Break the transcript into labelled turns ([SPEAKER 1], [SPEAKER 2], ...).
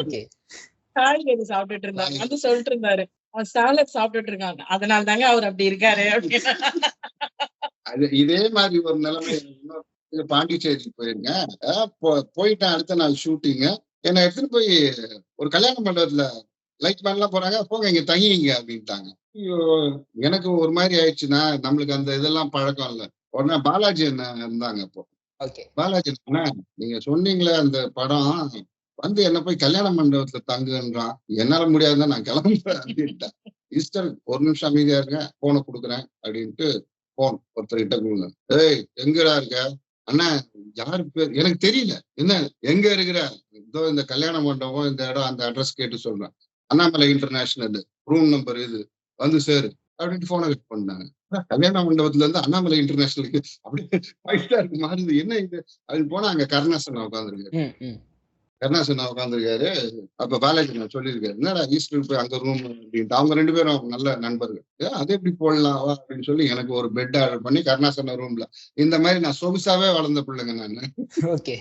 [SPEAKER 1] Okay.
[SPEAKER 2] காய்கறி சாப்பிட்டுட்டு இருந்தாங்க. வந்து சொல்லிட்டு இருந்தாரு. அவன் சாலட் சாப்பிட்டுட்டு இருக்காங்க. அதனால தாங்க அவர் அப்படி இருக்காரு அப்படின்னு.
[SPEAKER 3] அது இதே மாதிரி ஒரு நிலைமை இன்னொரு பாண்டிச்சேரிக்கு போயிருக்கேன். போயிட்டேன் அடுத்த நாள் ஷூட்டிங்க. என்னை எடுத்துட்டு போய் ஒரு கல்யாண மண்டபத்துல லைட் மேன் எல்லாம் போறாங்க, போங்க இங்க தங்கிங்க அப்படின்ட்டாங்க. ஐயோ, எனக்கு ஒரு மாதிரி ஆயிடுச்சுன்னா, நம்மளுக்கு அந்த இதெல்லாம் பழக்கம் இல்ல. உடனே பாலாஜி என்ன இருந்தாங்க அப்போ.
[SPEAKER 1] ஓகே.
[SPEAKER 3] பாலாஜி அண்ணா, நீங்க சொன்னீங்களே அந்த படம் வந்து என்ன போய் கல்யாண மண்டபத்துல தங்குன்றான். என்னால முடியாதுன்னா நான் கிளம்புறேன் அப்படின்ட்டேன். ஈஸ்டர் ஒரு நிமிஷம் அமைதியா இருங்க, போனை கொடுக்குறேன் அப்படின்ட்டு போன் ஒருத்தர்கிட்ட கொடுங்க. ஏய் எங்கடா இருக்க? அண்ணா யாரு பேர் எனக்கு தெரியல. என்ன எங்க இருக்கிற? இதோ இந்த கல்யாண மண்டபம் இந்த இடம் அந்த அட்ரஸ் கேட்டு சொல்றேன். அண்ணாமலை இன்டர்நேஷனல் ரூம் நம்பர் இது வந்து சேரு அப்படின்ட்டு போனை கட் பண்ணாங்க. கல்யாண மண்டபத்துல இருந்து அண்ணாமலை இன்டர்நேஷனலுக்கு அப்படியே 5 ஸ்டாருக்கு மாறுது. என்ன இது? அது போனா அங்க கருணாசன் உட்காந்துருக்காரு. கருணாசன் உட்காந்துருக்காரு. அப்ப பாலாஜி நான் சொல்லியிருக்காரு, என்னடா ஈஸ்டர் போய் அங்க ரூம் அப்படின்ட்டு. அவங்க 2 பேரும் நல்ல நண்பர்கள். அது எப்படி போடலாம் அப்படின்னு சொல்லி எனக்கு ஒரு பெட் ஆர்டர் பண்ணி கருணாசன் ரூம்ல. இந்த மாதிரி நான் சொகுசாவே வளர்ந்த பிள்ளைங்க நானு.
[SPEAKER 1] ஓகே.